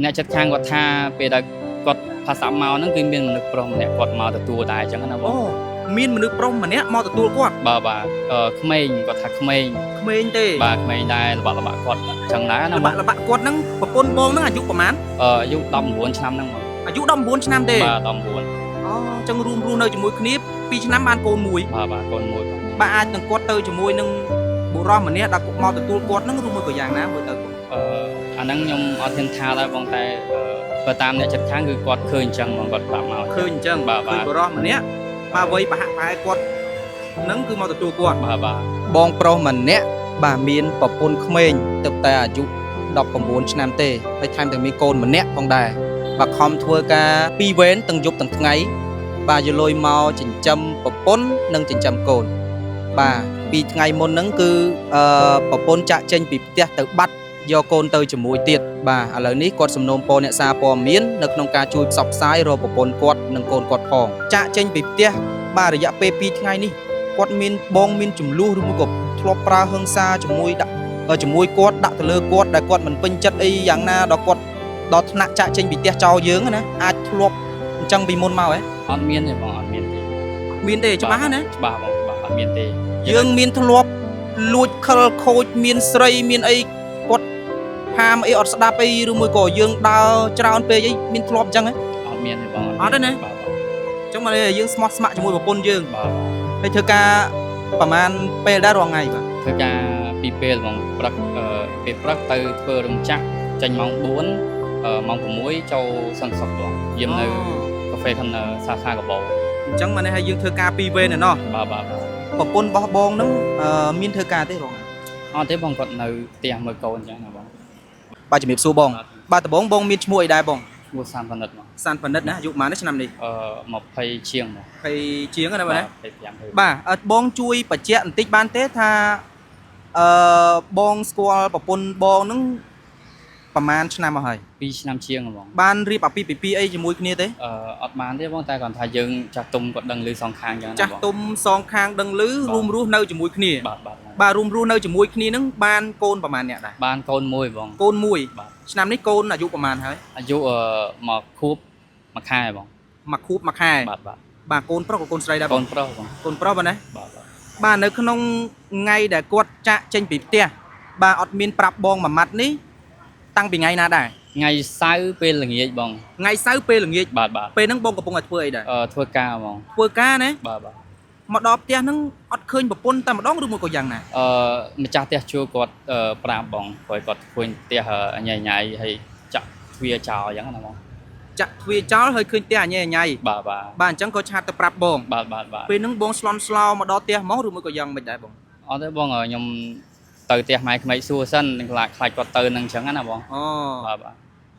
អ្នកចិត្តខាងគាត់ថាពេលដែលគាត់ផាសមកហ្នឹងគឺមានមនុស្សប្រុសម្នាក់គាត់មកទទួលដែរអញ្ចឹងណាបងមានមនុស្សប្រុសម្នាក់មកទទួលគាត់បាទក្មេងគាត់ថាក្មេងទេបាទក្មេងដែរល្បាក់គាត់អញ្ចឹងដែរណាល្បាក់គាត់ហ្នឹងប្រពន្ធបងហ្នឹងអាយុប្រហែលអាយុ19ឆ្នាំហ្នឹងបងអាយុ19ឆ្នាំទេបាទ19អញ្ចឹងរួមរស់នៅជាមួយគ្នា2ឆ្នាំបានកូនមួយបាទកូនមួយបាទអាចនឹងគាត់ទៅជាមួយនឹងបុរសម្នាក់ដែលមកទទួលគាត់ហ្នឹងឬមួយក៏យ៉ាងណាមើលទៅអាហ្នឹងខ្ញុំអត់ហ៊ានថាដែរបងតែបើតាមអ្នកចិត្តខាងគឺគាត់ឃើញអញ្ចឹងបងគាត់ប្រាប់មកឃើញអញ្ចឹងបាទបុរសម្នាក់បាទវ័យប្រហាក់ប្រហែលគាត់ហ្នឹងគឺមកទទួលគាត់បាទបងប្រុសម្នាក់បាទមានប្រពន្ធក្មេងទៅតែអាយុ19ឆ្នាំទេហើយថែមទាំងមានកូនម្នាក់ផងដែរបាទខំធ្វើការ2វេនទាំងយប់ទាំងថ្ងៃបាទយកលុយមកចិញ្ចឹមប្រពន្ធនិងចិញ្ចឹមកូនបាទ2ថ្ងៃមុនហ្នឹងគឺប្រពន្ធចាក់ចេញពីផ្ទះទៅបាត់យកកូនទៅជាមួយទៀតបាទឥឡូវនេះគាត់សំណូមពរអ្នកសារព័ត៌មាននៅក្នុងការជួយផ្សព្វផ្សាយរកប្រពន្ធគាត់និងកូនគាត់ផងចាក់ចេញពីផ្ទះបាទរយៈពេល2ថ្ងៃនេះគាត់មានចំនួនឬមួយក៏ធ្លាប់ប្រើហិង្សាជាមួយគាត់ដាក់ទៅលើគាត់ដែលគាត់មិនពេញចិត្តអីយ៉ាងណាដល់គាត់ដល់ថ្នាក់ចាក់ចេញពីផ្ទះចោលយើងណាអាចធ្លាប់អញ្ចឹងពីមុនមកហ៎អត់មានទេបងអត់មានទេច្បាស់ណាច្បាស់បងច្បាស់អត់មានទេយើងមានធ្លាប់លួចខិលខូចមានស្រីមានអីគាត់ហាមអីអត់ស្ដាប់អីឬមួយក៏យើងដើរច្រើនពេកអីមានធ្លាប់អញ្ចឹងហ៎អត់មានទេបងអត់ទេណាបាទអញ្ចឹងមកយើងស្មោះស្ម័គ្រជាមួយប្រពន្ធយើងបាទហើយធ្វើការប្រហែលពេលដែររាល់ថ្ងៃបាទធ្វើការពីពេលបងព្រឹកពេលព្រឹកទៅធ្វើរោងចក្រចេញម៉ោង4ម៉ោង6ចូលសន្តិសុខបងយាមនៅកាហ្វេខាងសាខាកបោអញ្ចឹងមកនេះហើយយើងធ្វើការ2វេនឯណោះបាទប្រពន្ធរបស់បងហ្នឹងមានធ្វើការទេរងអត់ទេបងគាត់នៅផ្ទះមើលកូនអញ្ចឹងណាបងបាទជំរាបសួរបងបាទដំបងមានឈ្មោះអីដែរបងឈ្មោះសានប៉និតបងសានប៉និតណាអាយុប៉ុន្មានឆ្នាំនេះ20ជាងបង20ជាងណាបងណា25បាទបងជួយបញ្ជាក់បន្តិចបានទេថាបងស្គាល់ប្រពន្ធបងហ្នឹងប្រហែលឆ្នាំមកហើយ2ឆ្នាំជាងបងបានរៀបអាពាហ៍ពិពាហ៍អីជាមួយគ្នាទេអត់បានទេបងតែគាត់ថាយើងចាស់ទុំគាត់ដឹងឮសងខាងចឹងណាបងចាស់ទុំសងខាងដឹងឮរួមរស់នៅជាមួយគ្នាបាទរួមរស់នៅជាមួយគ្នាហ្នឹងបានកូនប្រហែលអ្នកដែរបានកូនមួយបងកូនមួយឆ្នាំនេះកូនអាយុប្រហែលហើយអាយុមកខួបមួយខែបងមកខួបមួយខែបាទកូនប្រុសក៏កូនស្រីដែរកូនប្រុសបងកូនប្រុសបាទណាបាទនៅក្នុងថ្ងៃដែលគាត់ចាក់ចេញពីផ្ទះបាទអត់មានប្រាប់បងមួយម៉ាត់នេះតាំងពីថ្ងៃណាដែរថ្ងៃសៅរ៍ពេលល្ងាចបងថ្ងៃសៅរ៍ពេលល្ងាចបាទពេលហ្នឹងបងកំពុងតែធ្វើអីដែរធ្វើការបងធ្វើការណាបាទមកដល់ផ្ទះហ្នឹងអត់ឃើញប្រពន្ធតែម្ដងឬមួយក៏យ៉ាងណាម្ចាស់ផ្ទះជួគាត់ប្រាប់បងព្រោះគាត់ឃើញផ្ទះញ៉ៃហើយចាក់ទ្វារចោលអញ្ចឹងណាបងចាក់ទ្វារចោលហើយឃើញផ្ទះញ៉ៃបាទអញ្ចឹងក៏ឆាតទៅប្រាប់បងបាទពេលហ្នឹងបងស្លន់ស្លោមកដល់ផ្ទះមកឬមួយក៏យ៉ាងមិនដែរបងអត់ទេបងខ្ញុំទៅផ្ទះម៉ែក្មេកសួរសិននឹងខ្លាចគាត់ទៅនឹងអញ្ចឹងណាបងបាទ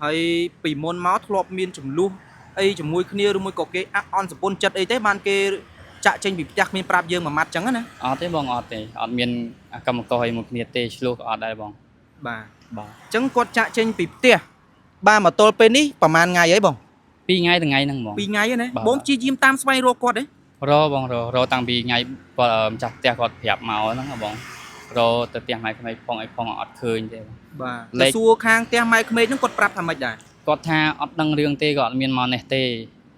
ហើយពីមុនមកធ្លាប់មានចំនួនអីជាមួយគ្នាឬមួយក៏គេអន់សពុនចិត្តអីទេបានគេចាក់ចេញពីផ្ទះគ្មានប្រាប់យើងមួយម៉ាត់អញ្ចឹងណាអត់ទេបងអត់ទេអត់មានកម្មករអីមួយគ្នាទេឆ្លោះក៏អត់ដែរបងបាទអញ្ចឹងគាត់ចាក់ចេញពីផ្ទះបាទមកទល់ពេលនេះប្រហែលថ្ងៃអីបង2ថ្ងៃថ្ងៃហ្នឹងបង2ថ្ងៃណាបងព្យាយាមតាមស្វែងរកគាត់ទេបងរតាំងពីថ្ងៃគាត់ម្ចាស់ផ្ទះគាត់ប្រាប់មកហ្នឹងបងរទៅផ្ទះម៉ែក្មេកផងអីផងអត់ឃើញទេបាទទៅសួរខាងផ្ទះម៉ែក្មេកហ្នឹងគាត់ប្រាប់ថាម៉េចដែរគាត់ថាអត់ដឹងរឿងទេគាត់អត់មានមកនេះទេ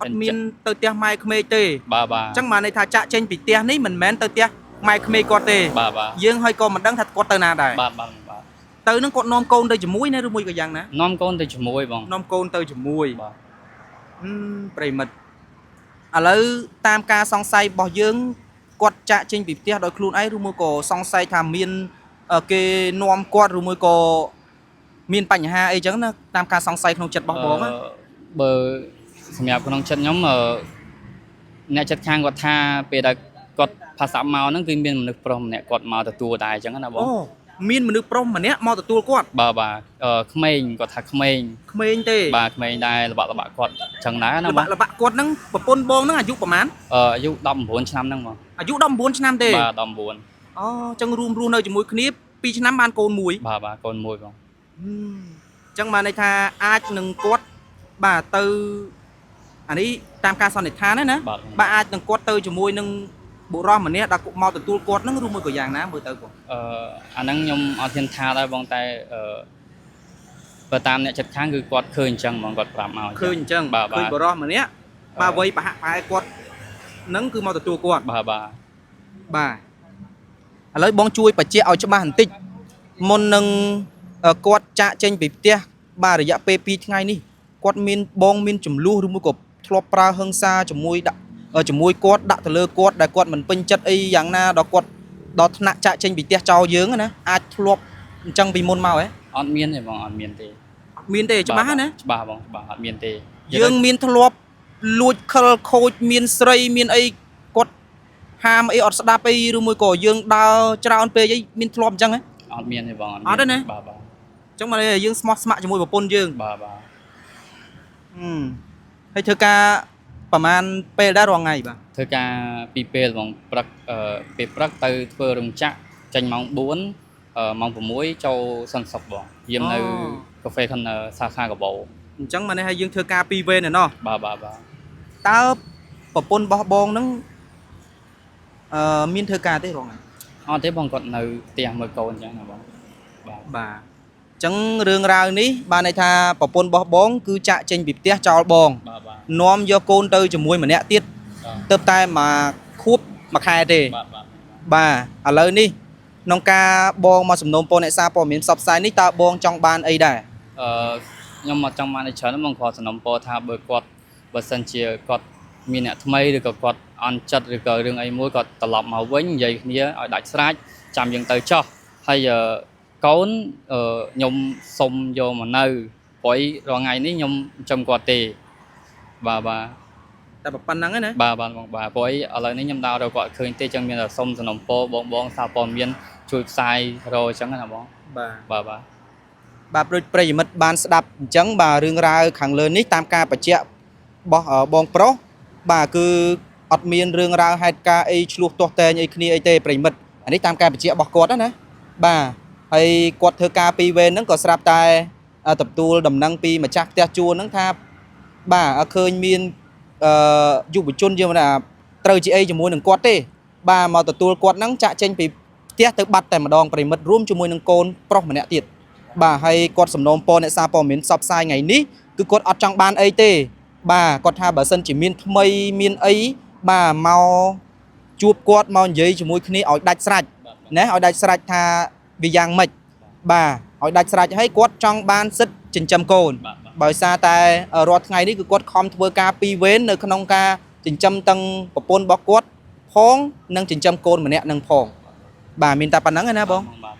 អត់មានទៅផ្ទះម៉ែក្មេកទេបាទអញ្ចឹងមកន័យថាចាក់ចេញពីផ្ទះនេះមិនមែនទៅផ្ទះម៉ែក្មេកគាត់ទេយើងហើយក៏មិនដឹងថាគាត់ទៅណាដែរបាទទៅនឹងគាត់នាំកូនទៅជាមួយណាឬមួយក៏យ៉ាងណានាំកូនទៅជាមួយបងនាំកូនទៅជាមួយបាទប្រិមិត្តឥឡូវតាមការសង្ស័យរបស់យើងគាត់ចាក់ចេញពីផ្ទះដោយខ្លួនឯងឬមួយក៏សង្ស័យថាមានគេនាំគាត់ឬមួយក៏មានបញ្ហាអីចឹងណាតាមការសង្ស័យក្នុងចិត្តរបស់បងបើសម្រាប់ក្នុងចិត្តខ្ញុំអ្នកចិត្តខាងគាត់ថាពេលដែលគាត់ផាសមកហ្នឹងគឺមានមនុស្សប្រុសម្នាក់គាត់មកទទួលដែរអញ្ចឹងណាបងមានមនុស្សប្រុសម្នាក់មកទទួលគាត់បាទក្មេងគាត់ថាក្មេងទេបាទក្មេងដែរល្បាក់គាត់អញ្ចឹងដែរណាបងល្បាក់គាត់ហ្នឹងប្រពន្ធបងហ្នឹងអាយុប្រហែលអាយុ19ឆ្នាំហ្នឹងបងអាយុ19ឆ្នាំទេបាទ19អញ្ចឹងរួមរស់នៅជាមួយគ្នា2ឆ្នាំបានកូនមួយបាទកូនមួយបងអញ្ចឹងបានន័យថាអាចនឹងគាត់បាទទៅអានេះតាមការសន្និដ្ឋានណាបាទអាចនឹងគាត់ទៅជាមួយនឹងបុរសម្នាក់ដែលមកទទួលគាត់ហ្នឹងឬមួយក៏យ៉ាងណាមើលទៅបងអាហ្នឹងខ្ញុំអត់ហ៊ានថាដែរបងតែ បើតាមអ្នកចិត្តខាងគឺគាត់ឃើញអញ្ចឹងហ្មងគាត់ប្រាប់មក ឃើញអញ្ចឹង បាទ ឃើញបរោះម្នាក់បាទវ័យប្រហាក់ប្រហែលគាត់នឹងគឺមកទទួលគាត់ បាទបាទ បាទឥឡូវបងជួយបញ្ជាក់ឲ្យច្បាស់បន្តិចមុននឹងគាត់ចាក់ចេញពីផ្ទះបាទរយៈពេល2ថ្ងៃនេះគាត់មានបងមានចំនួនឬមួយក៏ធ្លាប់ប្រើហិង្សាជាមួយដាក់ជាមួយគាត់ដាក់ទៅលើគាត់ដែលគាត់មិនពេញចិត្តអីយ៉ាងណាដល់គាត់ដល់ថ្នាក់ចាក់ចេញពីផ្ទះចោលយើងណាអាចធ្លាប់អញ្ចឹងពីមុនមកហ៎ អត់មានទេបងអត់មានទេ មានទេច្បាស់ណា ច្បាស់បងច្បាស់អត់មានទេ យើងមានធ្លាប់លួចខលខូចមានស្រីមានអីគាត់ហាមអីអត់ស្ដាប់អីឬមួយក៏យើងដើរច្រើនពេកអីមានធ្លាប់អញ្ចឹងហ៎ អត់មានទេបង អត់ទេណា បាទបាទ អញ្ចឹងមកយើងស្មោះស្ម័គ្រជាមួយប្រពន្ធយើង បាទបាទ ហើយធ្វើការប្រហែលពេលដែររាល់ថ្ងៃបាទ ធ្វើការពីពេលបងព្រឹកពេលព្រឹកទៅធ្វើរោងចក្រចេញម៉ោង4ម៉ោង6ចូលសន្តិសុខបងយាមនៅកាហ្វេខាងសាខាកបោ អញ្ចឹងមកនេះហើយយើងធ្វើការពីរវេនឯណោះ បាទបាទបាទ តើប្រពន្ធរបស់បងហ្នឹងមានធ្វើការទេរង អត់ទេបងគាត់នៅផ្ទះមើលកូនអញ្ចឹងណាបងបាទ បាទអញ្ចឹងរឿងរ៉ាវនេះបានន័យថាប្រពន្ធរបស់បងគឺចាក់ចេញពីផ្ទះចោលបង បាទបាទ នាំយកកូនទៅជាមួយម្នាក់ទៀតទៅតែមួយខួបមួយខែទេ បាទបាទ បាទឥឡូវនេះក្នុងការបងមកសំណូមពរអ្នកសារព័ត៌មានផ្សព្វផ្សាយនេះតើបងចង់បានអីដែរ ខ្ញុំមកចង់បានឲ្យច្រើនហ្មងគាត់សំណុំពរថាបើសិនជាគាត់មានអ្នកថ្មីឬក៏គាត់អន់ចិត្តឬក៏រឿងអីមួយគាត់ត្រឡប់មកវិញនិយាយគ្នាឲ្យដាច់ស្រេចចាំយើងទៅចោះហើយកូនខ្ញុំសុំយកមកនៅព្រោះរងថ្ងៃនេះខ្ញុំចំគាត់ទេបាទបាទ តែប៉ុណ្្នឹងឯណា បាទបាទបងបាទព្រោះឥឡូវនេះខ្ញុំដើររកគាត់ឃើញទេចឹងមានតែសុំសំណុំពរបងសារព័ត៌មានជួយផ្សាយរអញ្ចឹងណាបង បាទ បាទបាទ បាទប្រិយមិត្តបានស្ដាប់អញ្ចឹងបាទរឿងរ៉ាវខាងលើនេះតាមការបញ្ជាក់របស់បងប្រុសបាទគឺអត់មានរឿងរ៉ាវហេតុការណ៍អីឆ្លោះទាស់តែងអីគ្នាអីទេប្រិយមិត្តអានេះតាមការបញ្ជាក់របស់គាត់ណាបាទហើយគាត់ធ្វើការពីរវេនហ្នឹងក៏ស្រាប់តែទទួលដំណឹងពីម្ចាស់ផ្ទះជួលហ្នឹងថាបាទឃើញមានយុវជនយើងថាត្រូវជាអីជាមួយនឹងគាត់ទេបាទមកទទួលគាត់ហ្នឹងចាក់ចេញពីផ្ទះទៅបាត់តែម្ដងប្រិយមិត្តរួមជាមួយនឹងកូនប្រុសម្នាក់ទៀត បាទហើយគាត់សំណូមពរអ្នកសារព័ត៌មានផ្សព្វផ្សាយថ្ងៃនេះគឺគាត់អត់ចង់បានអីទេបាទគាត់ថាបើសិនជាមានថ្មីមានអីបាទមកជួបគាត់មកនិយាយជាមួយគ្នាឲ្យដាច់ស្រេចណាឲ្យដាច់ស្រេចថាវាយ៉ាងម៉េចបាទឲ្យដាច់ស្រេចហើយគាត់ចង់បានសិទ្ធិចិញ្ចឹមកូនបើសារតែរាល់ថ្ងៃនេះគឺគាត់ខំធ្វើការពីរវេននៅក្នុងការចិញ្ចឹមទាំងប្រពន្ធរបស់គាត់ផងនិងចិញ្ចឹមកូនម្នាក់នឹងផងបាទមានតែប៉ុណ្្នឹងឯណាបងបាទ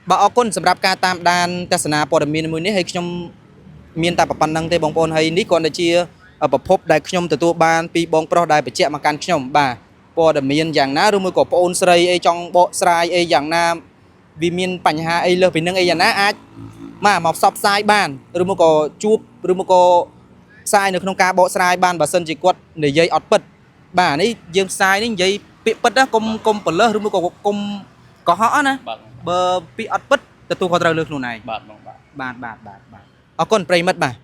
បាទអរគុណសម្រាប់ការតាមដានទស្សនាព័ត៌មានមួយនេះហើយខ្ញុំមានតែប៉ុណ្្នឹងទេបងប្អូនហើយនេះគ្រាន់តែជាប្រភពដែលខ្ញុំទទួលបានពីបងប្រុសដែលបញ្ជាក់មកកាន់ខ្ញុំបាទព័ត៌មានយ៉ាងណាឬមួយក៏បងអូនស្រីអីចង់បកស្រាយអីយ៉ាងណាវាមានបញ្ហាអីលើសពីនឹងអីយ៉ាងណាអាចមកផ្សព្វផ្សាយបានឬមួយក៏ជួបឬមួយក៏ផ្សាយនៅក្នុងការបកស្រាយបានបើសិនជាគាត់និយាយអត់ពិតបាទនេះយើងផ្សាយនេះនិយាយពាក្យពិតណាកុំបលឹះឬមួយក៏កុំកុហកណា បើពីអត់ពិតទទួលខុសត្រូវលើខ្លួនឯង បាទបងបាទ បាទអរគុណប្រិយមិត្តបាទ